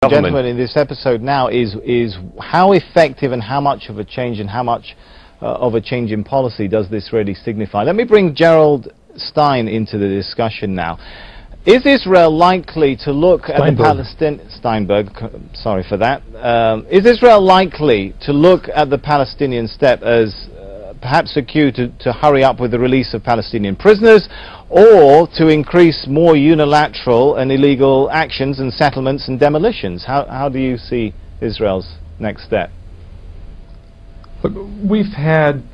Gentlemen, in this episode now is how effective and how much of a change and how much of a change in policy does this really signify? Let me bring Gerald Stein into the discussion now. Is Israel likely to look at the Palestinian... Steinberg, sorry for that. Is Israel likely to look at the Palestinian step as perhaps a cue to hurry up with the release of Palestinian prisoners, or to increase more unilateral and illegal actions and settlements and demolitions? How do you see Israel's next step? Look,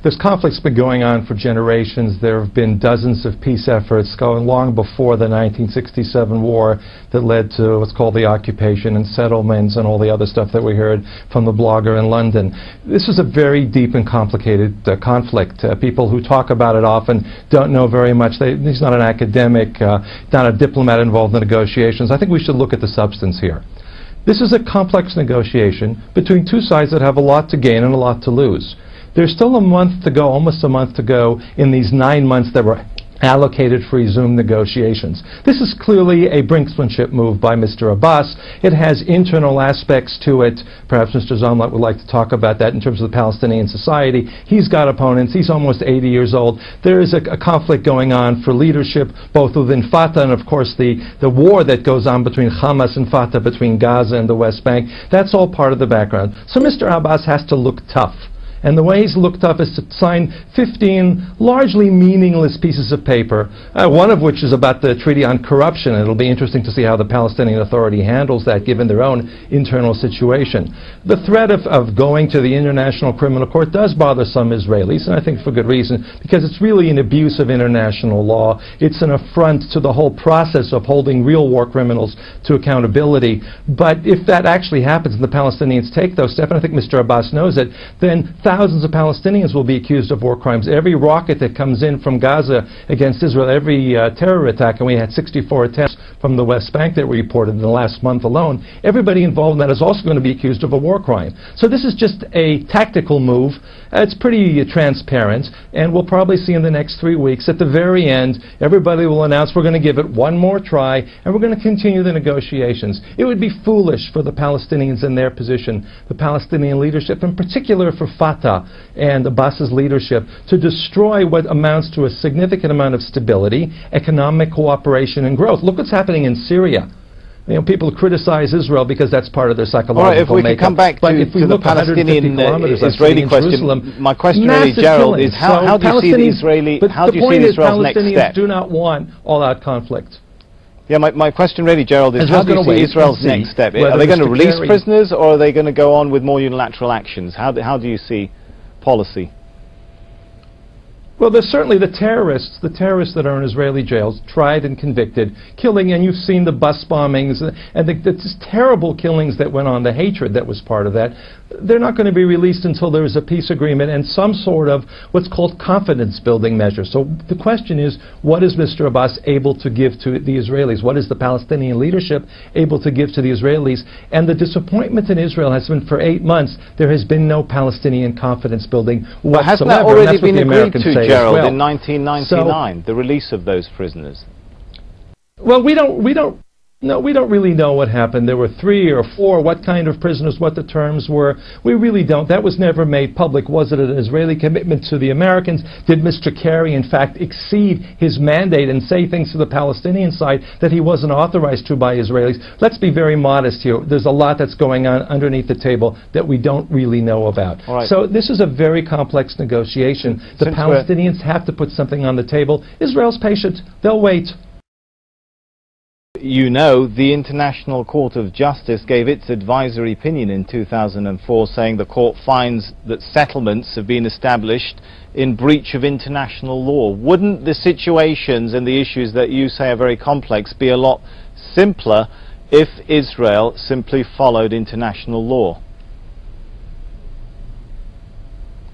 this conflict's been going on for generations. There have been dozens of peace efforts going long before the 1967 war that led to what's called the occupation and settlements and all the other stuff that we heard from the blogger in London. This is a very deep and complicated conflict. People who talk about it often don't know very much. He's not an academic, not a diplomat involved in negotiations. I think we should look at the substance here. This is a complex negotiation between two sides that have a lot to gain and a lot to lose. There's still a month to go, almost a month to go, in these 9 months that were allocated for resumed negotiations. This is clearly a brinksmanship move by Mr. Abbas. It has internal aspects to it. Perhaps Mr. Zomlot would like to talk about that in terms of the Palestinian society. He's got opponents. He's almost 80 years old. There is a conflict going on for leadership, both within Fatah and, of course, the war that goes on between Hamas and Fatah, between Gaza and the West Bank. That's all part of the background. So Mr. Abbas has to look tough. And the way he's looked up is to sign 15 largely meaningless pieces of paper, one of which is about the Treaty on Corruption. It'll be interesting to see how the Palestinian Authority handles that, given their own internal situation. The threat of going to the International Criminal Court does bother some Israelis, and I think for good reason, because it's really an abuse of international law. It's an affront to the whole process of holding real war criminals to accountability. But if that actually happens and the Palestinians take those steps, and I think Mr. Abbas knows it, then thousands of Palestinians will be accused of war crimes. Every rocket that comes in from Gaza against Israel, every terror attack, and we had 64 attempts from the West Bank that were reported in the last month alone, everybody involved in that is also going to be accused of a war crime. So this is just a tactical move. It's pretty transparent, and we'll probably see in the next 3 weeks, at the very end, everybody will announce we're going to give it one more try, and we're going to continue the negotiations. It would be foolish for the Palestinians in their position, the Palestinian leadership, in particular for Fatah and Abbas's leadership, to destroy what amounts to a significant amount of stability, economic cooperation and growth. Look what's happening in Syria. You know, people criticize Israel because that's part of their psychological makeup. All right, if we could come back to the Palestinian-Israeli question, my question really, Gerald, is how do you see the Israeli, how do you see Israel's next step? Palestinians do not want all-out conflict. Yeah, my question really, Gerald, is how do you see Israel's next step? Are they going to release prisoners, or are they going to go on with more unilateral actions? How do you see policy? Well, there's certainly the terrorists that are in Israeli jails, tried and convicted, killing, and you've seen the bus bombings and the terrible killings that went on, the hatred that was part of that. They're not going to be released until there is a peace agreement and some sort of what's called confidence-building measure. So the question is, what is Mr. Abbas able to give to the Israelis? What is the Palestinian leadership able to give to the Israelis? And the disappointment in Israel has been, for 8 months, there has been no Palestinian confidence-building whatsoever. But hasn't that already been agreed to, Gerald, in 1999, the release of those prisoners? Well, we don't really know what happened. There were 3 or 4, what kind of prisoners, what the terms were. We really don't. That was never made public. Was it an Israeli commitment to the Americans? Did Mr. Kerry, in fact, exceed his mandate and say things to the Palestinian side that he wasn't authorized to by Israelis? Let's be very modest here. There's a lot that's going on underneath the table that we don't really know about. Right. So this is a very complex negotiation. The Palestinians have to put something on the table. Israel's patient. They'll wait. You know, the International Court of Justice gave its advisory opinion in 2004, saying the court finds that settlements have been established in breach of international law. Wouldn't the situations and the issues that you say are very complex be a lot simpler if Israel simply followed international law?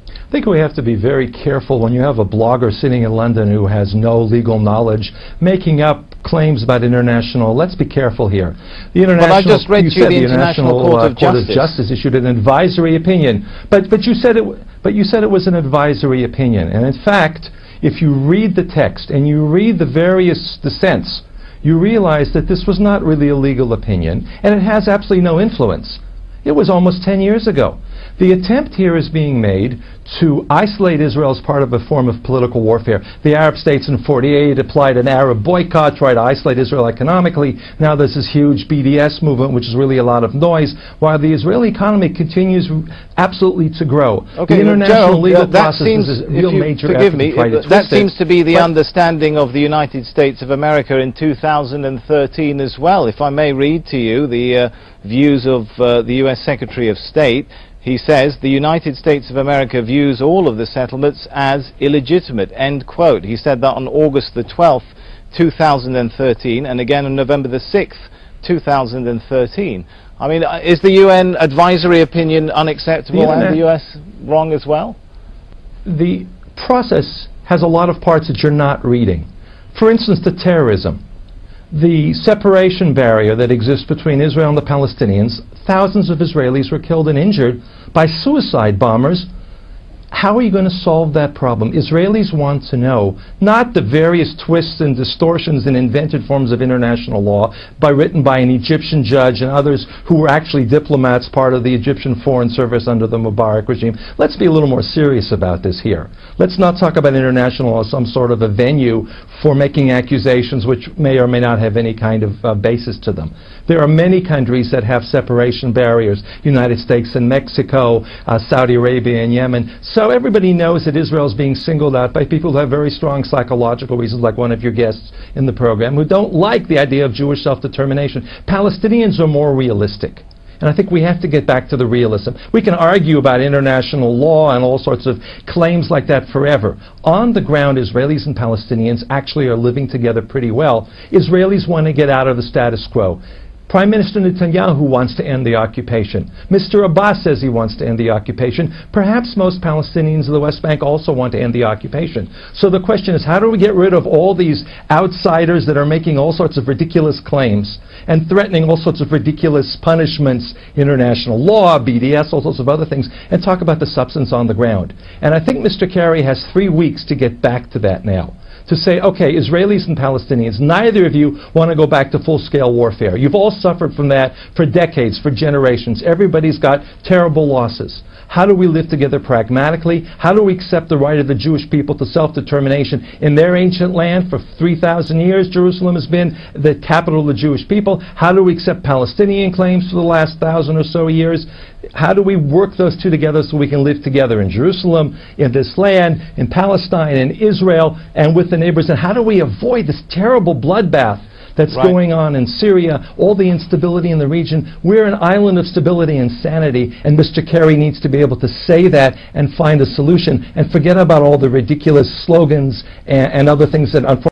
I think we have to be very careful when you have a blogger sitting in London who has no legal knowledge making up claims about international. Let's be careful here. The international, I just read you the International Court of Justice issued an advisory opinion, but you said it was an advisory opinion, and in fact, if you read the text and you read the various dissents, you realize that this was not really a legal opinion, and it has absolutely no influence. It was almost 10 years ago. The attempt here is being made to isolate Israel as part of a form of political warfare. The Arab states in '48 applied an Arab boycott, tried to isolate Israel economically. Now there's this huge BDS movement, which is really a lot of noise, while the Israeli economy continues absolutely to grow. Okay, the international Gerald, legal that process seems, is a real major forgive effort me, to try to that twist seems it. to be the understanding of the United States of America in 2013 as well. If I may read to you the views of the U.S. Secretary of State. He says, the United States of America views all of the settlements as illegitimate, end quote. He said that on August the 12th, 2013, and again on November the 6th, 2013. I mean, is the UN advisory opinion unacceptable and the US wrong as well? The process has a lot of parts that you're not reading. For instance, the terrorism. The separation barrier that exists between Israel and the Palestinians, thousands of Israelis were killed and injured by suicide bombers. How are you going to solve that problem? Israelis want to know, not the various twists and distortions and invented forms of international law written by an Egyptian judge and others who were actually diplomats, part of the Egyptian Foreign Service under the Mubarak regime. Let's be a little more serious about this here. Let's not talk about international law as some sort of a venue for making accusations which may or may not have any kind of basis to them. There are many countries that have separation barriers, United States and Mexico, Saudi Arabia and Yemen. So everybody knows that Israel is being singled out by people who have very strong psychological reasons, like one of your guests in the program, who don't like the idea of Jewish self-determination. Palestinians are more realistic. And I think we have to get back to the realism. We can argue about international law and all sorts of claims like that forever. On the ground, Israelis and Palestinians actually are living together pretty well. Israelis want to get out of the status quo. Prime Minister Netanyahu wants to end the occupation. Mr. Abbas says he wants to end the occupation. Perhaps most Palestinians of the West Bank also want to end the occupation. So the question is, how do we get rid of all these outsiders that are making all sorts of ridiculous claims and threatening all sorts of ridiculous punishments, international law, BDS, all sorts of other things, and talk about the substance on the ground? And I think Mr. Kerry has 3 weeks to get back to that now. To say, okay, Israelis and Palestinians, neither of you want to go back to full-scale warfare. You've all suffered from that for decades, for generations. Everybody's got terrible losses. How do we live together pragmatically? How do we accept the right of the Jewish people to self-determination in their ancient land? For 3,000 years, Jerusalem has been the capital of the Jewish people. How do we accept Palestinian claims for the last 1,000 or so years? How do we work those two together so we can live together in Jerusalem, in this land, in Palestine, in Israel, and with the neighbors? And how do we avoid this terrible bloodbath that's going on in Syria, all the instability in the region? We're an island of stability and sanity, and Mr. Kerry needs to be able to say that and find a solution and forget about all the ridiculous slogans and other things that unfortunately